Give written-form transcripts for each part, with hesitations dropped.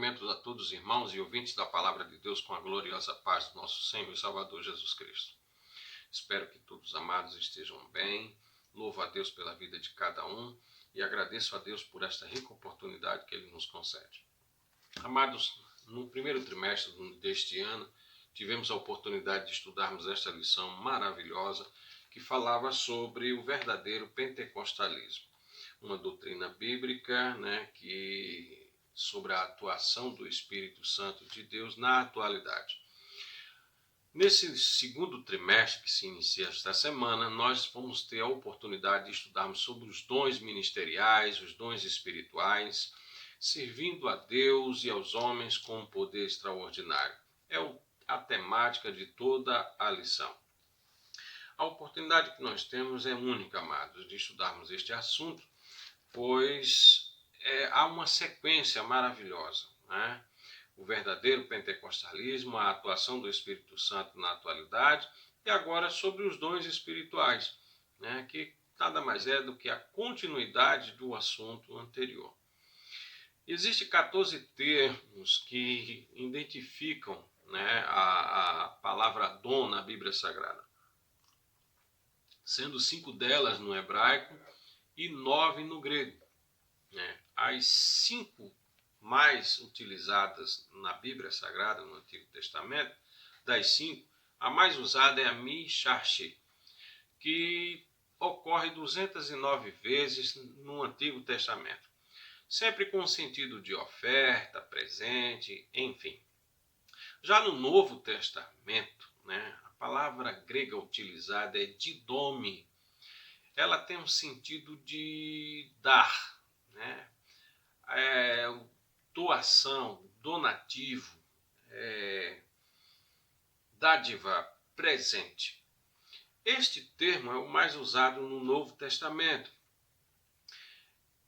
cumprimentos a todos os irmãos e ouvintes da Palavra de Deus com a gloriosa paz do nosso Senhor e Salvador Jesus Cristo. Espero que todos os amados estejam bem. Louvo a Deus pela vida de cada um e agradeço a Deus por esta rica oportunidade que Ele nos concede. Amados, no primeiro trimestre deste ano, tivemos a oportunidade de estudarmos esta lição maravilhosa que falava sobre o verdadeiro pentecostalismo. Uma doutrina bíblica, sobre a atuação do Espírito Santo de Deus na atualidade. Nesse segundo trimestre que se inicia esta semana, nós vamos ter a oportunidade de estudarmos sobre os dons ministeriais, os dons espirituais, servindo a Deus e aos homens com um poder extraordinário. É a temática de toda a lição. A oportunidade que nós temos é única, amados, de estudarmos este assunto, pois há uma sequência maravilhosa, né? O verdadeiro pentecostalismo, a atuação do Espírito Santo na atualidade e agora sobre os dons espirituais, né? Que nada mais é do que a continuidade do assunto anterior. Existem 14 termos que identificam, né, a palavra dom na Bíblia Sagrada, sendo 5 delas no hebraico e 9 no grego. As 5 mais utilizadas na Bíblia Sagrada, no Antigo Testamento, das 5, a mais usada é a Misharshi, que ocorre 209 vezes no Antigo Testamento, sempre com o sentido de oferta, presente, enfim. Já no Novo Testamento, a palavra grega utilizada é didome. Ela tem um sentido de dar, doação, donativo, dádiva, presente. Este termo é o mais usado no Novo Testamento.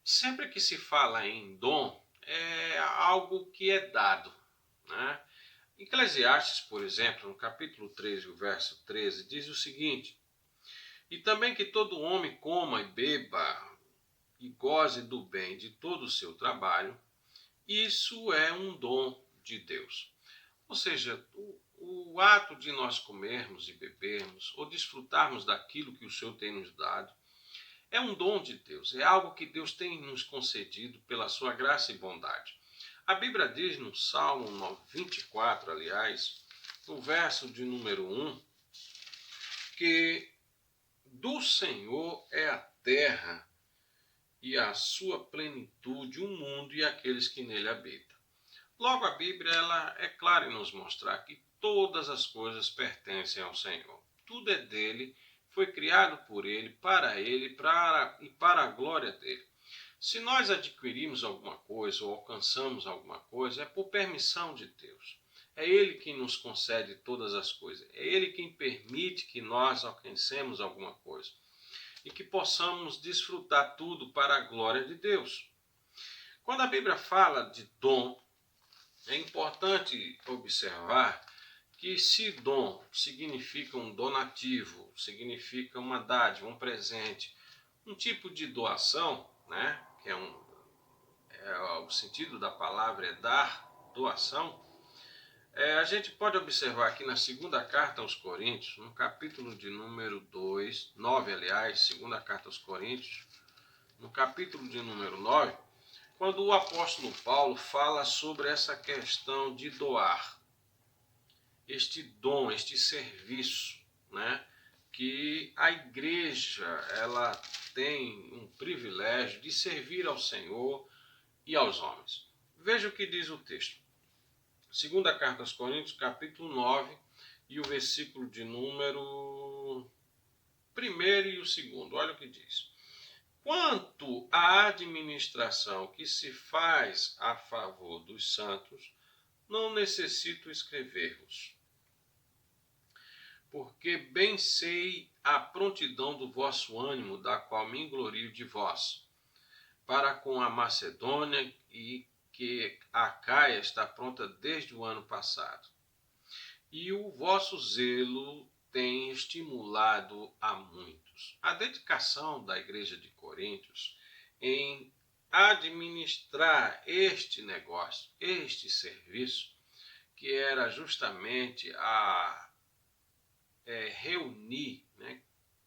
Sempre que se fala em dom, é algo que é dado, Eclesiastes, por exemplo, no capítulo 13, o verso 13, diz o seguinte: e também que todo homem coma e beba e goze do bem de todo o seu trabalho, isso é um dom de Deus. Ou seja, o ato de nós comermos e bebermos ou desfrutarmos daquilo que o Senhor tem nos dado é um dom de Deus, é algo que Deus tem nos concedido pela sua graça e bondade. A Bíblia diz no Salmo 24, aliás, no verso de número 1, que do Senhor é a terra e a sua plenitude, o mundo e aqueles que nele habitam. Logo, a Bíblia ela é clara em nos mostrar que todas as coisas pertencem ao Senhor. Tudo é dele, foi criado por ele e para a glória dele. Se nós adquirimos alguma coisa ou alcançamos alguma coisa, é por permissão de Deus. É Ele quem nos concede todas as coisas. É Ele quem permite que nós alcancemos alguma coisa e que possamos desfrutar tudo para a glória de Deus. Quando a Bíblia fala de dom, é importante observar que se dom significa um donativo, significa uma dádiva, um presente, um tipo de doação, que o sentido da palavra é dar, doação, a gente pode observar aqui na segunda carta aos Coríntios, no capítulo de número 2, 9, aliás, segunda carta aos Coríntios, no capítulo de número 9, quando o apóstolo Paulo fala sobre essa questão de doar, este dom, este serviço, que a igreja ela tem um privilégio de servir ao Senhor e aos homens. Veja o que diz o texto. Segunda carta aos Coríntios, capítulo 9, e o versículo de número 1 e o 2. Olha o que diz. Quanto à administração que se faz a favor dos santos, não necessito escrever-vos, porque bem sei a prontidão do vosso ânimo, da qual me glorio de vós, para com a Macedônia, e que a Acaia está pronta desde o ano passado. E o vosso zelo tem estimulado a muitos. A dedicação da igreja de Coríntios em administrar este negócio, este serviço, que era justamente reunir, né,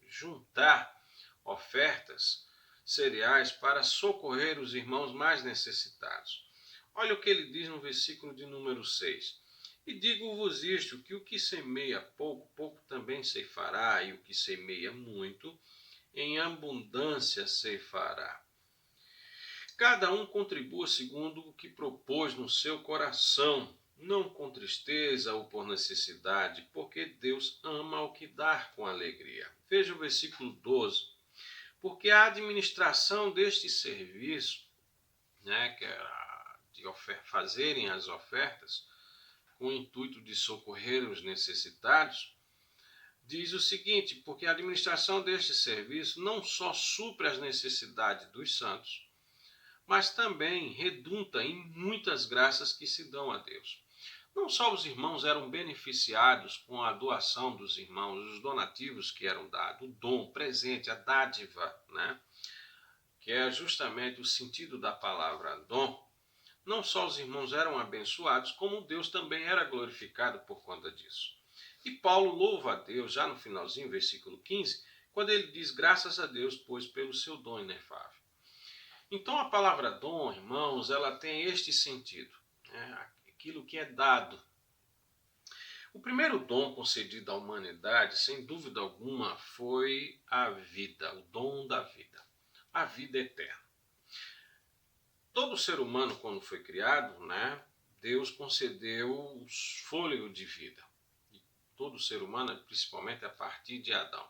juntar ofertas cereais para socorrer os irmãos mais necessitados. Olha o que ele diz no versículo de número 6. E digo-vos isto, que o que semeia pouco, pouco também ceifará, e o que semeia muito, em abundância ceifará. Cada um contribua segundo o que propôs no seu coração, não com tristeza ou por necessidade, porque Deus ama o que dá com alegria. Veja o versículo 12. Porque a administração deste serviço, né, que é de fazerem as ofertas, com o intuito de socorrer os necessitados, diz o seguinte: porque a administração deste serviço não só supre as necessidades dos santos, mas também redunda em muitas graças que se dão a Deus. Não só os irmãos eram beneficiados com a doação dos irmãos, os donativos que eram dados, o dom, o presente, a dádiva, né? Que é justamente o sentido da palavra dom. Não só os irmãos eram abençoados, como Deus também era glorificado por conta disso. E Paulo louva a Deus, já no finalzinho, versículo 15, quando ele diz: graças a Deus, pois, pelo seu dom inefável. Então a palavra dom, irmãos, ela tem este sentido, né? Aquilo que é dado. O primeiro dom concedido à humanidade, sem dúvida alguma, foi a vida, o dom da vida, a vida eterna. Todo ser humano, quando foi criado, né, Deus concedeu o fôlego de vida. E todo ser humano, principalmente a partir de Adão.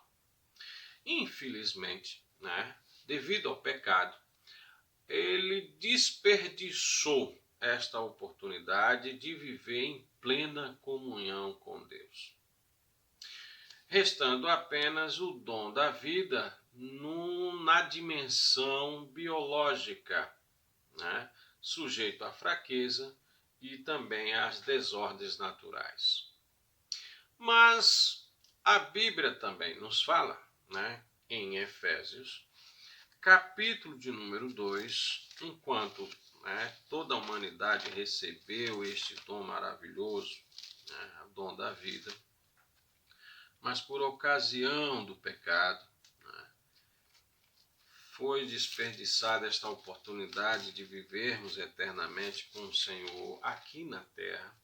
Infelizmente, né, devido ao pecado, ele desperdiçou esta oportunidade de viver em plena comunhão com Deus, restando apenas o dom da vida na dimensão biológica, né, sujeito à fraqueza e também às desordens naturais. Mas a Bíblia também nos fala, né, em Efésios, capítulo de número 2, enquanto, né, toda a humanidade recebeu este dom maravilhoso, né, o dom da vida, mas por ocasião do pecado, né, foi desperdiçada esta oportunidade de vivermos eternamente com o Senhor aqui na terra,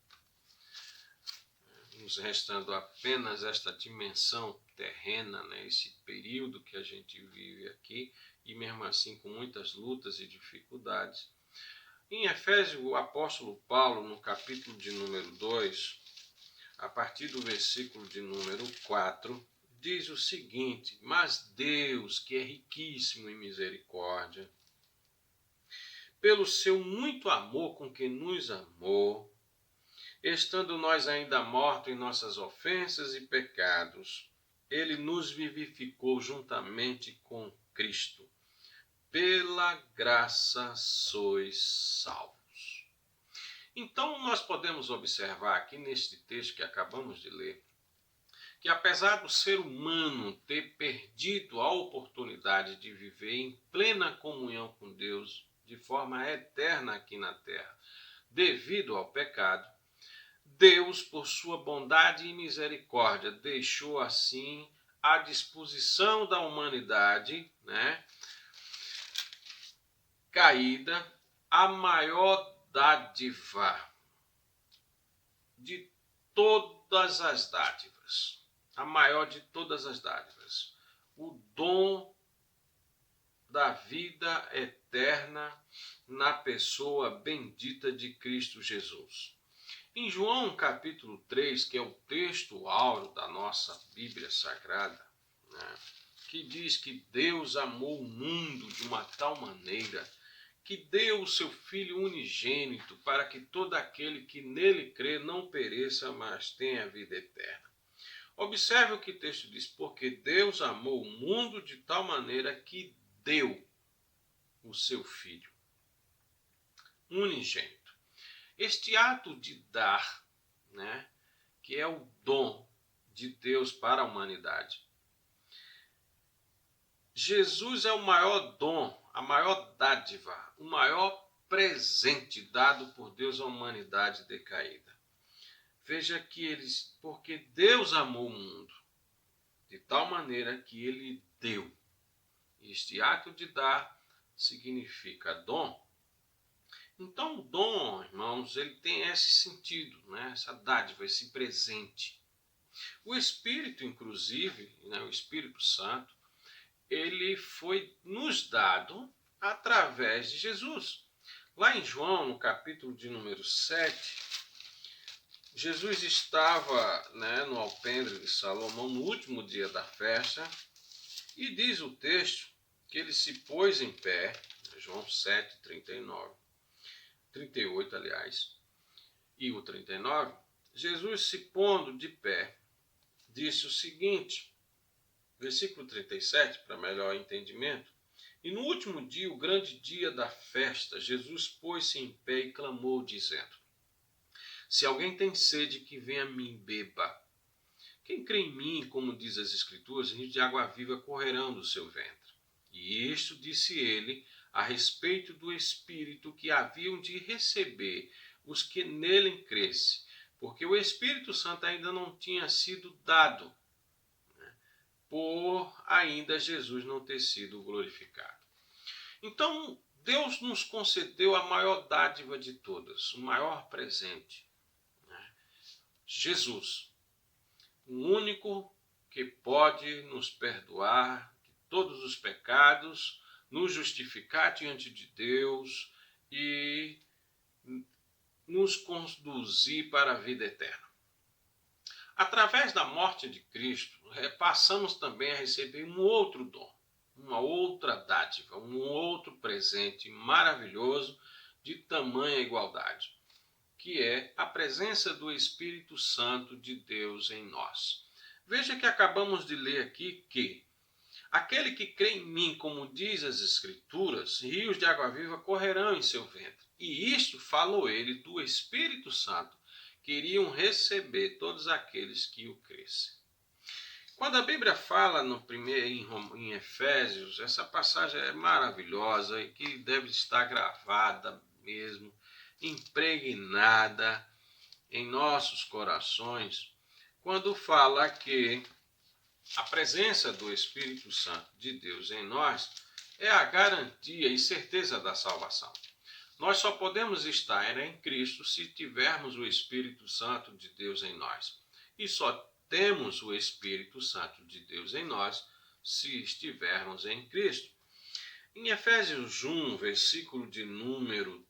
nos restando apenas esta dimensão terrena, né, esse período que a gente vive aqui, e mesmo assim com muitas lutas e dificuldades. Em Efésios, o apóstolo Paulo, no capítulo de número 2, a partir do versículo de número 4, diz o seguinte: mas Deus, que é riquíssimo em misericórdia, pelo seu muito amor com que nos amou, estando nós ainda mortos em nossas ofensas e pecados, ele nos vivificou juntamente com Cristo. Pela graça sois salvos. Então nós podemos observar aqui neste texto que acabamos de ler, que apesar do ser humano ter perdido a oportunidade de viver em plena comunhão com Deus de forma eterna aqui na terra, devido ao pecado, Deus, por sua bondade e misericórdia, deixou assim à disposição da humanidade, né, caída, a maior dádiva de todas as dádivas. A maior de todas as dádivas. O dom da vida eterna na pessoa bendita de Cristo Jesus. Em João capítulo 3, que é o texto áureo da nossa Bíblia Sagrada, né, que diz que Deus amou o mundo de uma tal maneira que deu o seu Filho unigênito para que todo aquele que nele crê não pereça, mas tenha vida eterna. Observe o que o texto diz: porque Deus amou o mundo de tal maneira que deu o seu Filho unigênito. Este ato de dar, né, que é o dom de Deus para a humanidade. Jesus é o maior dom a maior dádiva, o maior presente dado por Deus à humanidade decaída. Veja que porque Deus amou o mundo de tal maneira que ele deu. Este ato de dar significa dom. Então, o dom, irmãos, ele tem esse sentido, né? Essa dádiva, esse presente. O Espírito, inclusive, né? O Espírito Santo, ele foi nos dado através de Jesus. Lá em João, no capítulo de número 7, Jesus estava, né, no alpendre de Salomão, no último dia da festa, e diz o texto que ele se pôs em pé, João 7, 39, 38, aliás, e o 39, Jesus se pondo de pé, disse o seguinte, versículo 37, para melhor entendimento, e no último dia, o grande dia da festa, Jesus pôs-se em pé e clamou, dizendo, se alguém tem sede, que venha a mim beba. Quem crê em mim, como diz as Escrituras, rios de água viva correrão do seu ventre. E isto disse ele a respeito do Espírito que haviam de receber os que nele crescem, porque o Espírito Santo ainda não tinha sido dado, né, por ainda Jesus não ter sido glorificado. Então, Deus nos concedeu a maior dádiva de todas, o maior presente, né? Jesus, o único que pode nos perdoar de todos os pecados, nos justificar diante de Deus e nos conduzir para a vida eterna. Através da morte de Cristo, passamos também a receber um outro dom, uma outra dádiva, um outro presente maravilhoso de tamanha igualdade, que é a presença do Espírito Santo de Deus em nós. Veja que acabamos de ler aqui que aquele que crê em mim, como diz as Escrituras, rios de água viva correrão em seu ventre. E isto falou ele do Espírito Santo, que iriam receber todos aqueles que o crescem. Quando a Bíblia fala em Efésios, essa passagem é maravilhosa e que deve estar gravada mesmo, impregnada em nossos corações, quando fala que a presença do Espírito Santo de Deus em nós é a garantia e certeza da salvação. Nós só podemos estar em Cristo se tivermos o Espírito Santo de Deus em nós. E só temos o Espírito Santo de Deus em nós se estivermos em Cristo. Em Efésios 1, versículo de número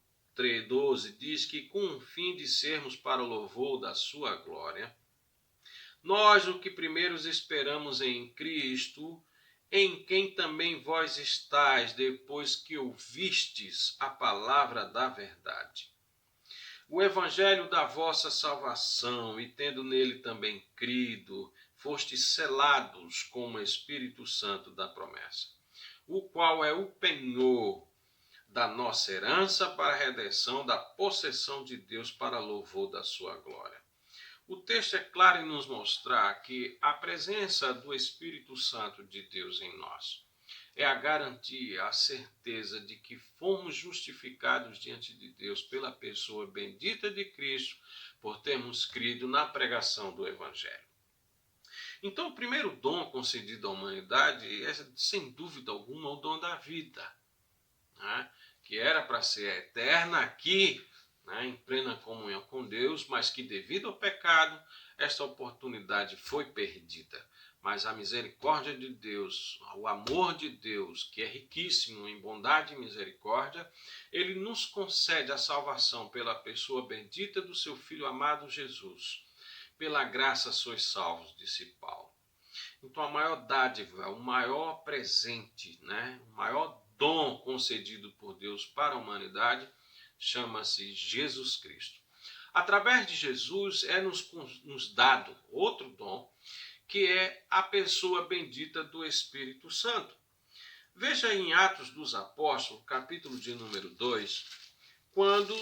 12, diz que com o fim de sermos para o louvor da sua glória, nós o que primeiro esperamos em Cristo, em quem também vós estáis, depois que ouvistes a palavra da verdade, o evangelho da vossa salvação, e tendo nele também crido, fostes selados com o Espírito Santo da promessa, o qual é o penhor da nossa herança para a redenção da possessão de Deus para louvor da sua glória. O texto é claro em nos mostrar que a presença do Espírito Santo de Deus em nós é a garantia, a certeza de que fomos justificados diante de Deus pela pessoa bendita de Cristo, por termos crido na pregação do Evangelho. Então, o primeiro dom concedido à humanidade é, sem dúvida alguma, o dom da vida, né? Que era para ser eterna aqui, né, em plena comunhão com Deus, mas que devido ao pecado, esta oportunidade foi perdida. Mas a misericórdia de Deus, o amor de Deus, que é riquíssimo em bondade e misericórdia, ele nos concede a salvação pela pessoa bendita do seu Filho amado Jesus. Pela graça sois salvos, disse Paulo. Então a maior dádiva, o maior presente, né, o maior dom concedido por Deus para a humanidade, chama-se Jesus Cristo. Através de Jesus é nos dado outro dom, que é a pessoa bendita do Espírito Santo. Veja em Atos dos Apóstolos, capítulo de número 2, quando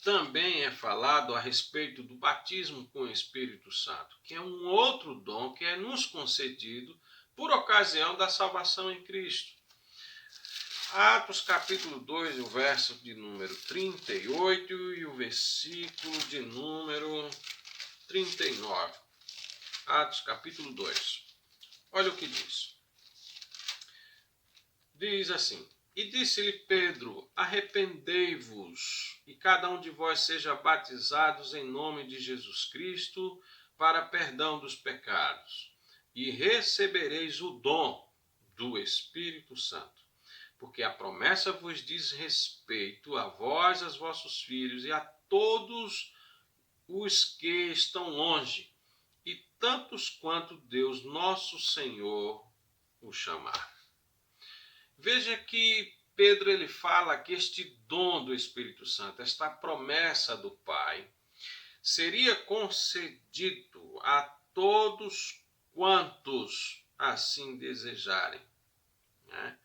também é falado a respeito do batismo com o Espírito Santo, que é um outro dom que é nos concedido por ocasião da salvação em Cristo. Atos capítulo 2, o verso de número 38 e o versículo de número 39. Atos capítulo 2. Olha o que diz. Diz assim: E disse-lhe Pedro: Arrependei-vos, e cada um de vós seja batizados em nome de Jesus Cristo para perdão dos pecados, e recebereis o dom do Espírito Santo. Porque a promessa vos diz respeito a vós, aos vossos filhos e a todos os que estão longe, e tantos quanto Deus nosso Senhor o chamar. Veja que Pedro ele fala que este dom do Espírito Santo, esta promessa do Pai, seria concedido a todos quantos assim desejarem, né?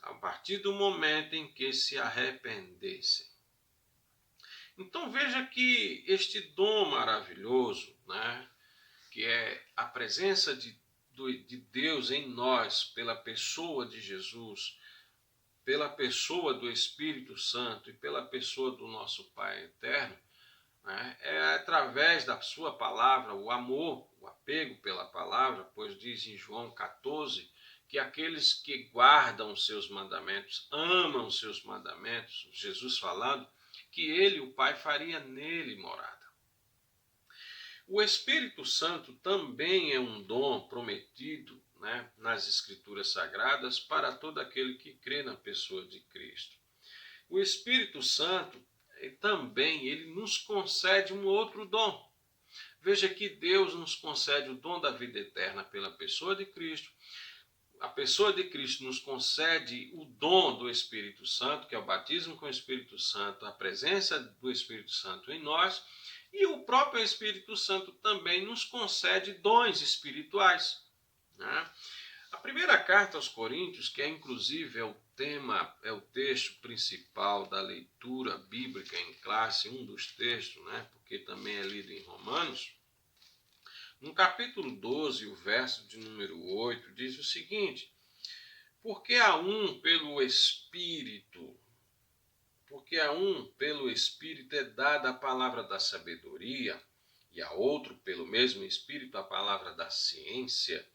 A partir do momento em que se arrependessem. Então veja que este dom maravilhoso, né, que é a presença de Deus em nós, pela pessoa de Jesus, pela pessoa do Espírito Santo e pela pessoa do nosso Pai eterno, né, é através da sua palavra, o amor, o apego pela palavra, pois diz em João 14, que aqueles que guardam os seus mandamentos, amam os seus mandamentos, Jesus falando, que ele, o Pai, faria nele morada. O Espírito Santo também é um dom prometido, né, nas Escrituras Sagradas para todo aquele que crê na pessoa de Cristo. O Espírito Santo também ele nos concede um outro dom. Veja que Deus nos concede o dom da vida eterna pela pessoa de Cristo. A pessoa de Cristo nos concede o dom do Espírito Santo, que é o batismo com o Espírito Santo, a presença do Espírito Santo em nós, e o próprio Espírito Santo também nos concede dons espirituais, né? A primeira carta aos Coríntios, que é inclusive é o texto principal da leitura bíblica em classe, um dos textos, né? Porque também é lido em Romanos. No capítulo 12, o verso de número 8, diz o seguinte: porque a um pelo Espírito é dada a palavra da sabedoria, e a outro pelo mesmo Espírito a palavra da ciência,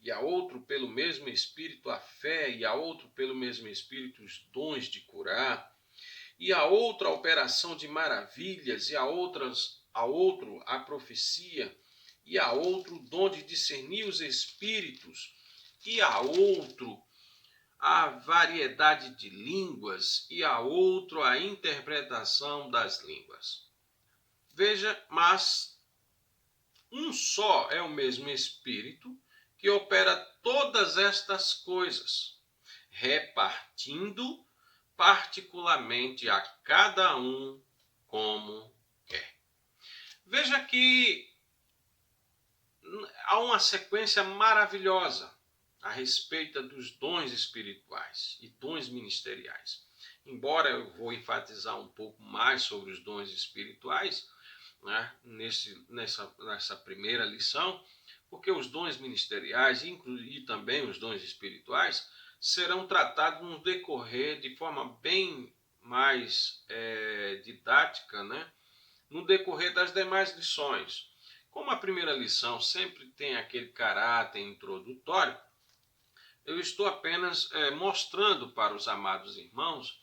e a outro pelo mesmo Espírito a fé, e a outro pelo mesmo Espírito os dons de curar, e a outra a operação de maravilhas, e a outro a profecia, e a outro o dom de discernir os espíritos, e a outro a variedade de línguas, e a outro a interpretação das línguas. Veja, mas um só é o mesmo Espírito que opera todas estas coisas, repartindo particularmente a cada um como quer. Veja que há uma sequência maravilhosa a respeito dos dons espirituais e dons ministeriais. Embora eu vou enfatizar um pouco mais sobre os dons espirituais, né, nessa primeira lição, porque os dons ministeriais e também os dons espirituais serão tratados no decorrer de forma bem mais didática, né, no decorrer das demais lições. Como a primeira lição sempre tem aquele caráter introdutório, eu estou apenas mostrando para os amados irmãos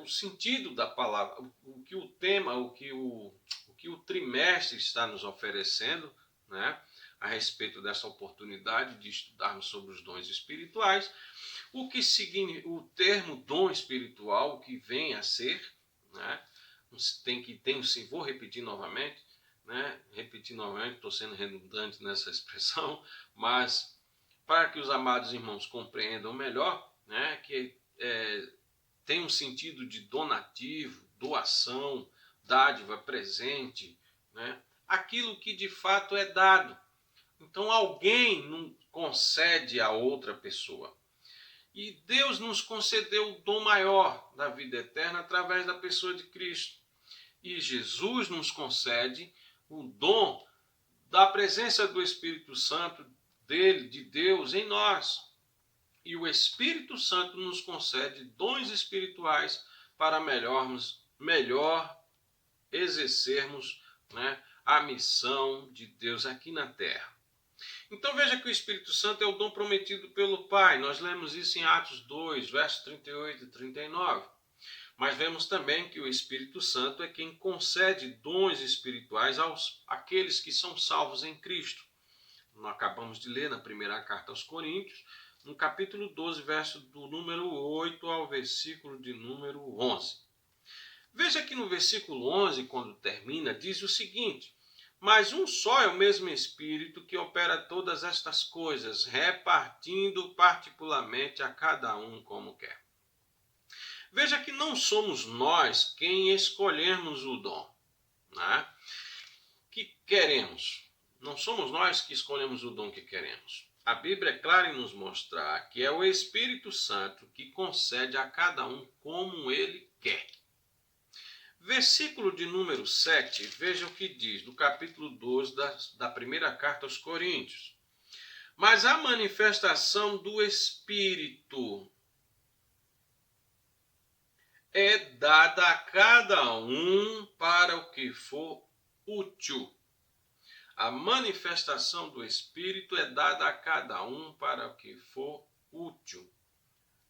o sentido da palavra, o que o tema, o que o trimestre está nos oferecendo, né, a respeito dessa oportunidade de estudarmos sobre os dons espirituais, o que significa o termo dom espiritual, o que vem a ser, né, vou repetir novamente, estou sendo redundante nessa expressão, mas para que os amados irmãos compreendam melhor, né, que tem um sentido de donativo, doação, dádiva, presente, né, aquilo que de fato é dado. Então alguém não concede a outra pessoa. E Deus nos concedeu o dom maior da vida eterna através da pessoa de Cristo. E Jesus nos concede o dom da presença do Espírito Santo de Deus em nós. E o Espírito Santo nos concede dons espirituais para melhor exercermos, né, a missão de Deus aqui na terra. Então veja que o Espírito Santo é o dom prometido pelo Pai. Nós lemos isso em Atos 2, versos 38 e 39. Mas vemos também que o Espírito Santo é quem concede dons espirituais àqueles que são salvos em Cristo. Nós acabamos de ler na primeira carta aos Coríntios, no capítulo 12, verso do número 8 ao versículo de número 11. Veja que no versículo 11, quando termina, diz o seguinte: mas um só é o mesmo Espírito que opera todas estas coisas, repartindo particularmente a cada um como quer. Veja que não somos nós quem escolhemos o dom, né, que queremos. Não somos nós que escolhemos o dom que queremos. A Bíblia é clara em nos mostrar que é o Espírito Santo que concede a cada um como ele quer. Versículo de número 7, veja o que diz, do capítulo 12 da primeira carta aos Coríntios. Mas a manifestação do Espírito é dada a cada um para o que for útil. A manifestação do Espírito é dada a cada um para o que for útil.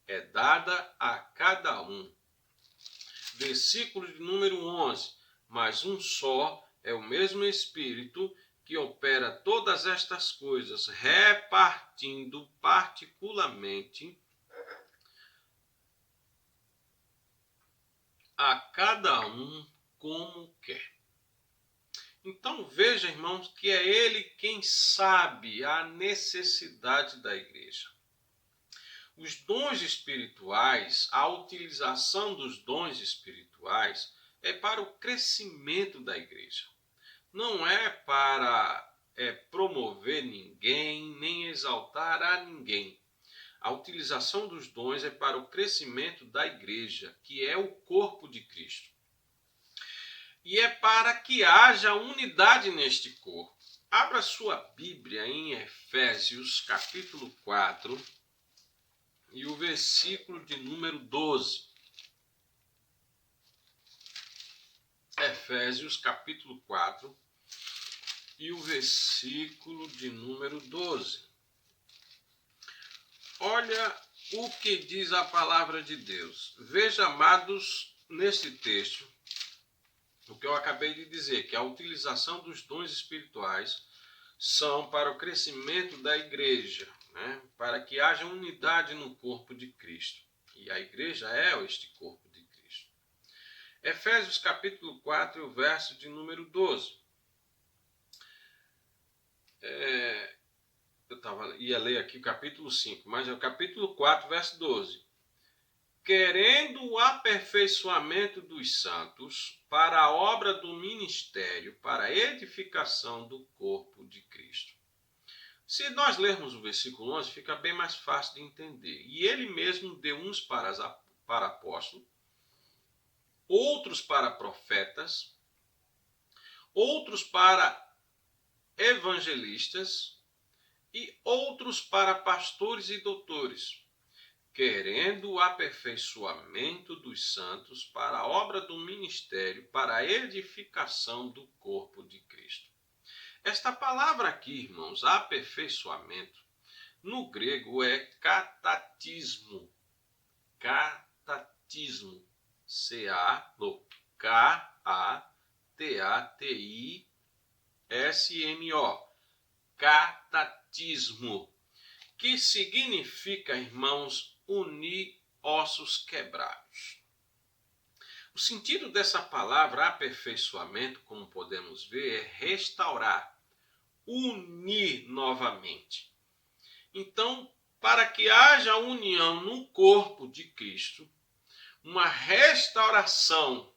É dada a cada um. Versículo de número 11. Mas um só é o mesmo Espírito que opera todas estas coisas, repartindo particularmente a cada um como quer. Então veja, irmãos, que é ele quem sabe a necessidade da igreja. Os dons espirituais, a utilização dos dons espirituais é para o crescimento da igreja. Não é para promover ninguém, nem exaltar a ninguém. A utilização dos dons é para o crescimento da igreja, que é o corpo de Cristo. E é para que haja unidade neste corpo. Abra sua Bíblia em Efésios, capítulo 4, e o versículo de número 12. Efésios, capítulo 4, e o versículo de número 12. Olha o que diz a palavra de Deus. Veja, amados, neste texto, o que eu acabei de dizer, que a utilização dos dons espirituais são para o crescimento da igreja, né? Para que haja unidade no corpo de Cristo. E a igreja é este corpo de Cristo. Efésios capítulo 4, o verso de número 12. Ia ler aqui o capítulo 5, mas é o capítulo 4, verso 12. Querendo o aperfeiçoamento dos santos para a obra do ministério, para a edificação do corpo de Cristo. Se nós lermos o versículo 11, fica bem mais fácil de entender. E ele mesmo deu uns para apóstolos, outros para profetas, outros para evangelistas e outros para pastores e doutores, querendo o aperfeiçoamento dos santos para a obra do ministério, para a edificação do corpo de Cristo. Esta palavra aqui, irmãos, aperfeiçoamento, no grego é catatismo. Catatismo. K-A-T-A-T-I-S-M-O. Catatismo. Que significa, irmãos, unir ossos quebrados. O sentido dessa palavra aperfeiçoamento, como podemos ver, é restaurar, unir novamente. Então, para que haja união no corpo de Cristo, uma restauração,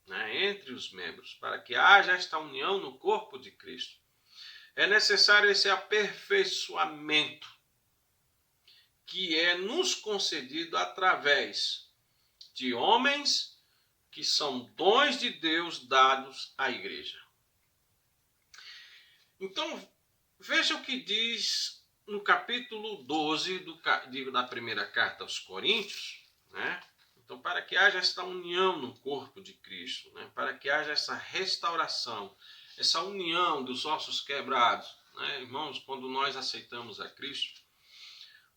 né, entre os membros, para que haja esta união no corpo de Cristo, é necessário esse aperfeiçoamento, que é nos concedido através de homens que são dons de Deus dados à igreja. Então, veja o que diz no capítulo 12 da primeira carta aos Coríntios, né? Então, para que haja esta união no corpo de Cristo, né? Para que haja essa restauração, essa união dos ossos quebrados, né? Irmãos, quando nós aceitamos a Cristo,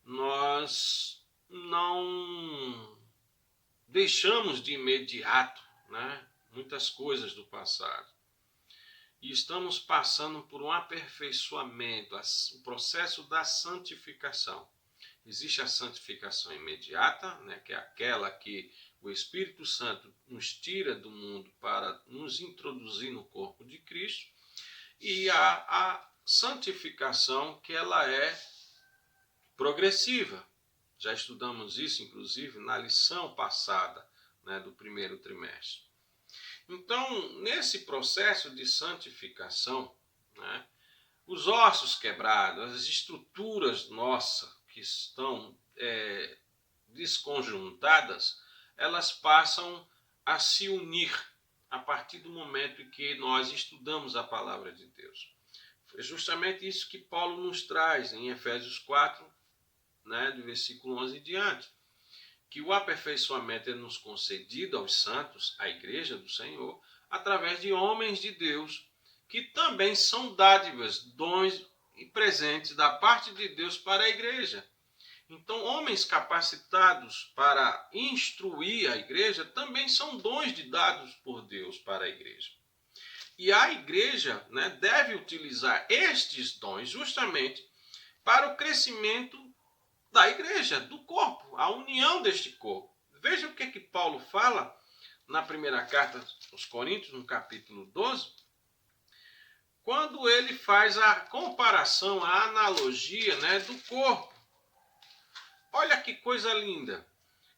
nós não deixamos de imediato, né, muitas coisas do passado. E estamos passando por um aperfeiçoamento, o processo da santificação. Existe a santificação imediata, né, que é aquela que o Espírito Santo nos tira do mundo para nos introduzir no corpo de Cristo. E a santificação que ela é progressiva. Já estudamos isso, inclusive, na lição passada, né, do primeiro trimestre. Então, nesse processo de santificação, né, os ossos quebrados, as estruturas nossas que estão desconjuntadas, elas passam a se unir a partir do momento em que nós estudamos a palavra de Deus. É justamente isso que Paulo nos traz em Efésios 4, né, do versículo 11 em diante, que o aperfeiçoamento é nos concedido aos santos, à igreja do Senhor, através de homens de Deus, que também são dádivas, dons e presentes da parte de Deus para a igreja. Então, homens capacitados para instruir a igreja também são dons dados por Deus para a igreja. E a igreja, né, deve utilizar estes dons justamente para o crescimento da igreja, do corpo, a união deste corpo. Veja o que Paulo fala na primeira carta aos Coríntios, no capítulo 12, quando ele faz a comparação, a analogia, né, do corpo. Olha que coisa linda.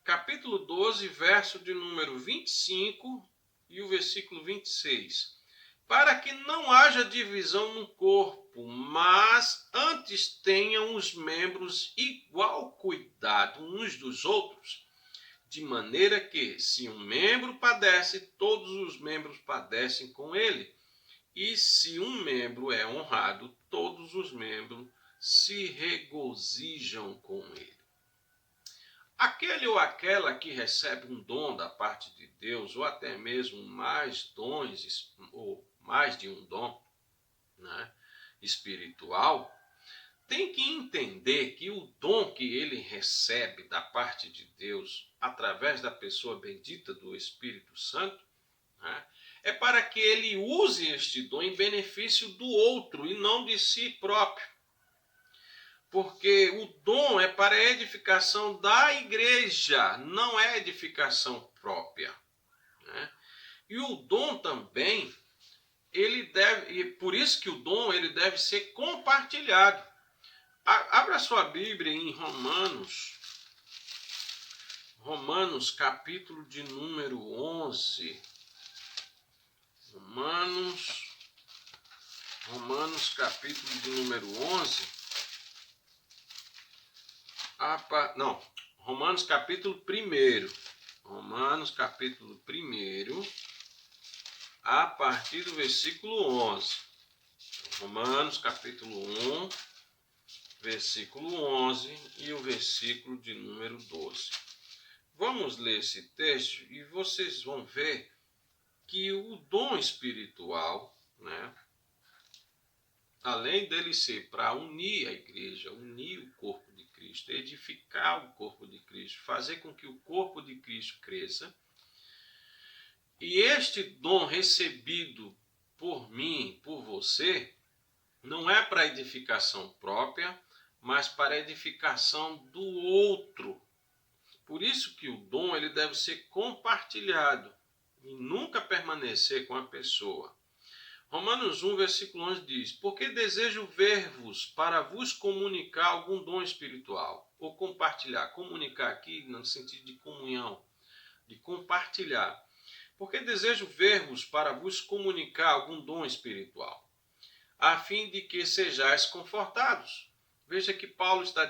Capítulo 12, verso de número 25 e o versículo 26. Para que não haja divisão no corpo, mas antes tenham os membros igual cuidado uns dos outros, de maneira que, se um membro padece, todos os membros padecem com ele. E se um membro é honrado, todos os membros se regozijam com ele. Aquele ou aquela que recebe um dom da parte de Deus, ou até mesmo mais dons, ou mais de um dom, né, espiritual, tem que entender que o dom que ele recebe da parte de Deus, através da pessoa bendita do Espírito Santo, né, é para que ele use este dom em benefício do outro e não de si próprio. Porque o dom é para a edificação da igreja, não é edificação própria, né? E o dom também, ele deve, e por isso que o dom ele deve ser compartilhado. Abra sua Bíblia em Romanos capítulo de número 11. Romanos capítulo de número 11. Romanos capítulo 1. Romanos capítulo 1, a partir do versículo 11. Romanos capítulo 1, versículo 11 e o versículo de número 12. Vamos ler esse texto e vocês vão ver que o dom espiritual, né, além dele ser para unir a igreja, unir o corpo de Cristo, edificar o corpo de Cristo, fazer com que o corpo de Cristo cresça, e este dom recebido por mim, por você, não é para edificação própria, mas para edificação do outro. Por isso que o dom ele deve ser compartilhado e nunca permanecer com a pessoa. Romanos 1, versículo 11 diz: porque desejo ver-vos para vos comunicar algum dom espiritual. Ou compartilhar. Comunicar aqui no sentido de comunhão, de compartilhar. Porque desejo ver-vos para vos comunicar algum dom espiritual, a fim de que sejais confortados. Veja que Paulo está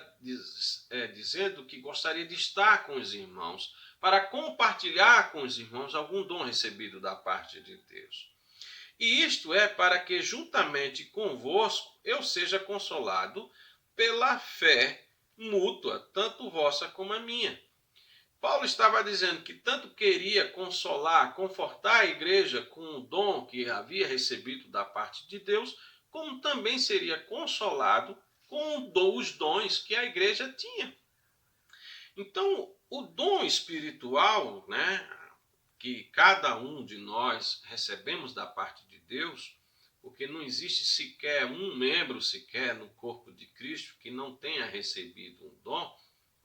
dizendo que gostaria de estar com os irmãos, para compartilhar com os irmãos algum dom recebido da parte de Deus. E isto é para que juntamente convosco eu seja consolado pela fé mútua, tanto vossa como a minha. Paulo estava dizendo que tanto queria consolar, confortar a igreja com o dom que havia recebido da parte de Deus, como também seria consolado com os dons que a igreja tinha. Então, o dom espiritual, né, que cada um de nós recebemos da parte de Deus, porque não existe sequer um membro sequer no corpo de Cristo que não tenha recebido um dom,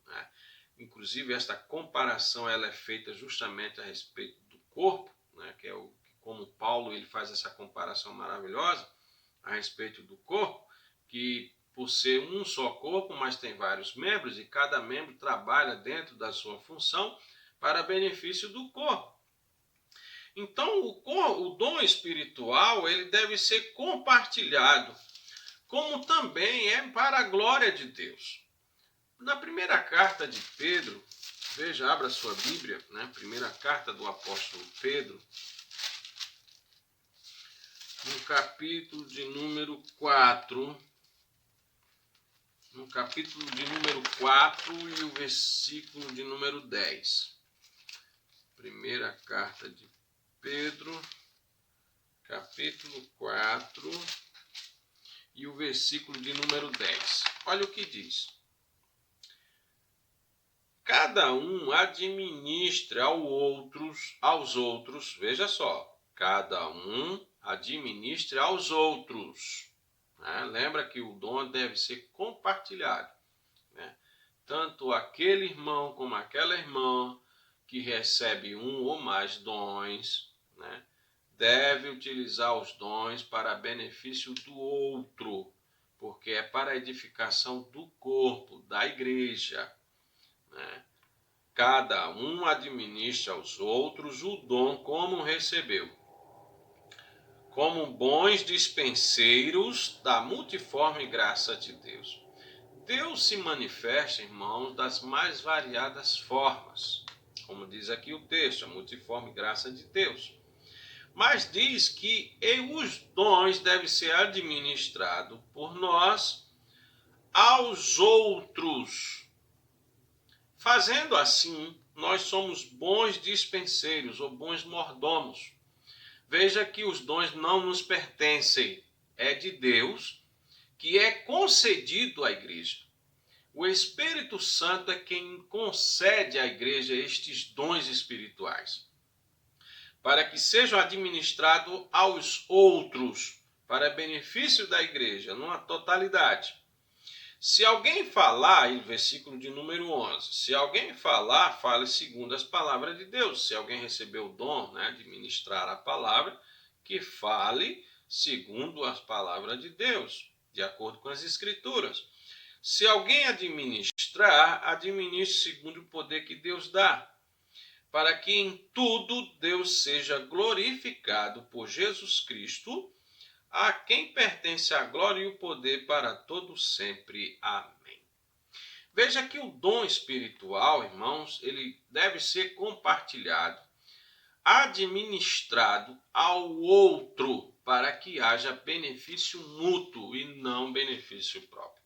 né? Inclusive esta comparação ela é feita justamente a respeito do corpo, né? Que é como Paulo ele faz essa comparação maravilhosa a respeito do corpo, que por ser um só corpo, mas tem vários membros e cada membro trabalha dentro da sua função para benefício do corpo. Então, o dom espiritual ele deve ser compartilhado, como também é para a glória de Deus. Na primeira carta de Pedro, veja, abra sua Bíblia, né? Primeira carta do apóstolo Pedro, no capítulo de número 4, no capítulo de número 4 e o versículo de número 10. Primeira carta de Pedro, capítulo 4 e o versículo de número 10. Olha o que diz. Cada um administra aos outros, veja só, cada um administra aos outros. Né? Lembra que o dom deve ser compartilhado. Né? Tanto aquele irmão como aquela irmã que recebe um ou mais dons, né? Deve utilizar os dons para benefício do outro, porque é para a edificação do corpo, da igreja. Né? Cada um administra aos outros o dom como recebeu, como bons dispenseiros da multiforme graça de Deus. Deus se manifesta, irmãos, das mais variadas formas, como diz aqui o texto, a multiforme graça de Deus. Mas diz que os dons devem ser administrados por nós aos outros. Fazendo assim, nós somos bons dispenseiros ou bons mordomos. Veja que os dons não nos pertencem, é de Deus, que é concedido à igreja. O Espírito Santo é quem concede à igreja estes dons espirituais, para que sejam administrados aos outros, para benefício da igreja, numa totalidade. Se alguém falar, versículo de número 11, se alguém falar, fale segundo as palavras de Deus. Se alguém recebeu o dom, né, de ministrar a palavra, que fale segundo as palavras de Deus, de acordo com as escrituras. Se alguém administrar, administre segundo o poder que Deus dá, para que em tudo Deus seja glorificado por Jesus Cristo, a quem pertence a glória e o poder para todo sempre. Amém. Veja que o dom espiritual, irmãos, ele deve ser compartilhado, administrado ao outro, para que haja benefício mútuo e não benefício próprio.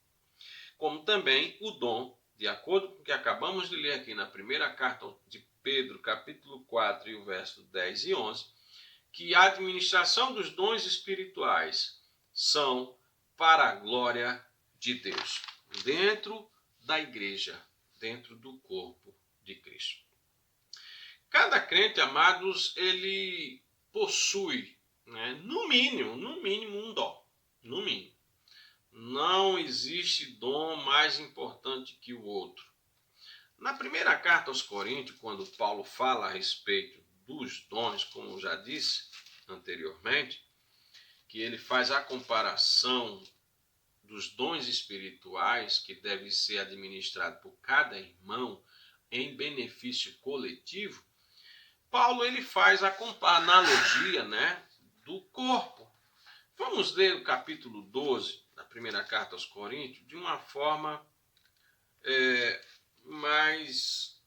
Como também o dom, de acordo com o que acabamos de ler aqui na primeira carta de Pedro, capítulo 4, e o verso 10 e 11, que a administração dos dons espirituais são para a glória de Deus, dentro da igreja, dentro do corpo de Cristo. Cada crente, amados, ele possui, né, no mínimo um dom, no mínimo. Não existe dom mais importante que o outro. Na primeira carta aos Coríntios, quando Paulo fala a respeito dos dons, como já disse anteriormente, que ele faz a comparação dos dons espirituais que devem ser administrados por cada irmão em benefício coletivo, Paulo ele faz a analogia, né, do corpo. Vamos ler o capítulo 12 da primeira carta aos Coríntios de uma forma mais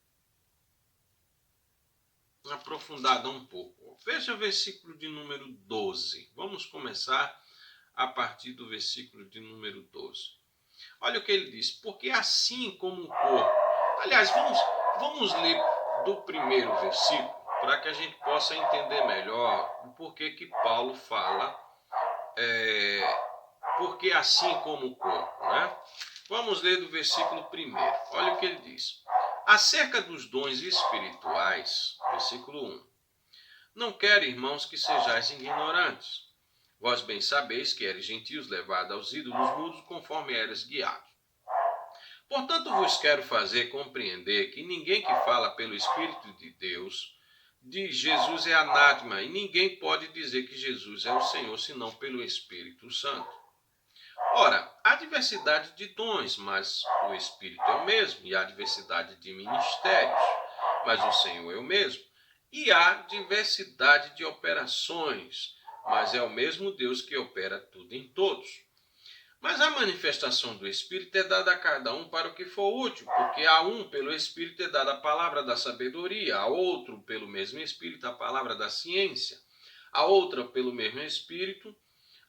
aprofundada um pouco. Veja o versículo de número 12. Vamos começar a partir do versículo de número 12. Olha o que ele diz: porque assim como o corpo. Aliás, vamos ler do primeiro versículo para que a gente possa entender melhor o porquê que Paulo fala, porque assim como o corpo, né? Vamos ler do versículo 1. Olha o que ele diz. Acerca dos dons espirituais, versículo 1. Não quero, irmãos, que sejais ignorantes. Vós bem sabeis que eres gentios levados aos ídolos mudos conforme eres guiados. Portanto, vos quero fazer compreender que ninguém que fala pelo Espírito de Deus de Jesus é anátema, e ninguém pode dizer que Jesus é o Senhor senão pelo Espírito Santo. Ora, há diversidade de dons, mas o Espírito é o mesmo, e há diversidade de ministérios, mas o Senhor é o mesmo. E há diversidade de operações, mas é o mesmo Deus que opera tudo em todos. Mas a manifestação do Espírito é dada a cada um para o que for útil, porque a um pelo Espírito é dada a palavra da sabedoria, a outro pelo mesmo Espírito a palavra da ciência, a outra pelo mesmo Espírito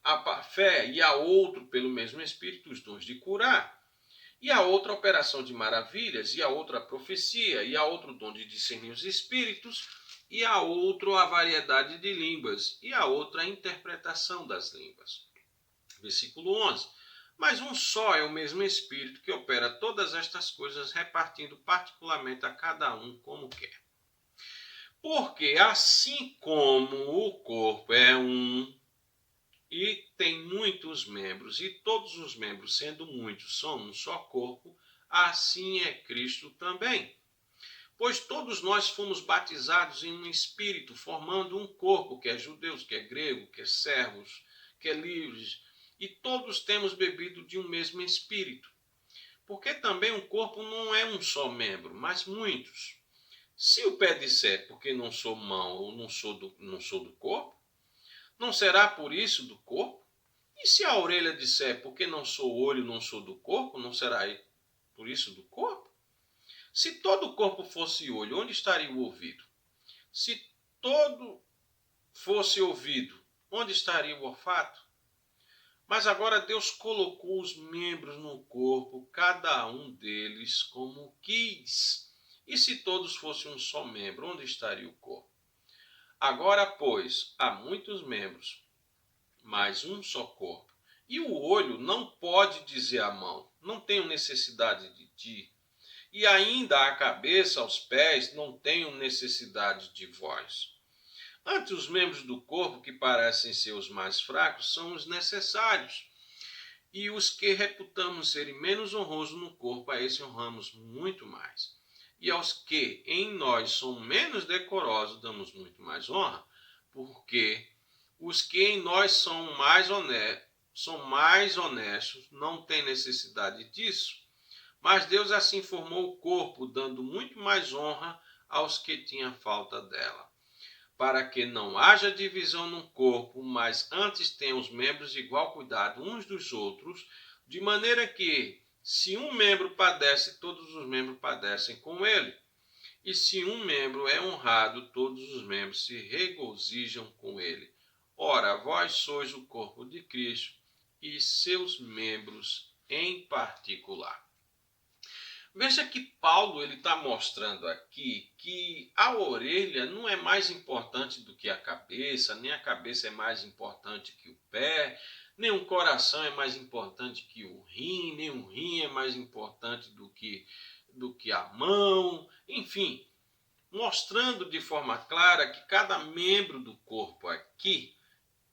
a fé, e a outro pelo mesmo Espírito os dons de curar, e a outra a operação de maravilhas, e a outra a profecia, e a outro o dom de discernir os espíritos, e a outro a variedade de línguas, e a outra a interpretação das línguas. Versículo 11. Mas um só é o mesmo Espírito que opera todas estas coisas, repartindo particularmente a cada um como quer. Porque assim como o corpo é um e tem muitos membros, e todos os membros, sendo muitos, são um só corpo, assim é Cristo também. Pois todos nós fomos batizados em um Espírito, formando um corpo, que é judeus, que é grego, que é servos, que é livres, e todos temos bebido de um mesmo Espírito. Porque também um corpo não é um só membro, mas muitos. Se o pé disser, porque não sou mão ou não sou do corpo, não será por isso do corpo? E se a orelha disser, porque não sou olho, não sou do corpo, não será por isso do corpo? Se todo o corpo fosse olho, onde estaria o ouvido? Se todo fosse ouvido, onde estaria o olfato? Mas agora Deus colocou os membros no corpo, cada um deles como quis. E se todos fossem um só membro, onde estaria o corpo? Agora, pois, há muitos membros, mas um só corpo. E o olho não pode dizer à mão, não tenho necessidade de ti. E ainda a cabeça, aos pés, não tenho necessidade de vós. Antes, os membros do corpo, que parecem ser os mais fracos, são os necessários. E os que reputamos serem menos honrosos no corpo, a esses honramos muito mais. E aos que em nós são menos decorosos, damos muito mais honra, porque os que em nós são mais honestos, não têm necessidade disso. Mas Deus assim formou o corpo, dando muito mais honra aos que tinham falta dela, para que não haja divisão no corpo, mas antes tenham os membros igual cuidado uns dos outros, de maneira que, se um membro padece, todos os membros padecem com ele. E se um membro é honrado, todos os membros se regozijam com ele. Ora, vós sois o corpo de Cristo e seus membros em particular. Veja que Paulo está mostrando aqui que a orelha não é mais importante do que a cabeça, nem a cabeça é mais importante que o pé, nem o coração é mais importante que o rim, nem o rim é mais importante do que a mão, enfim, mostrando de forma clara que cada membro do corpo aqui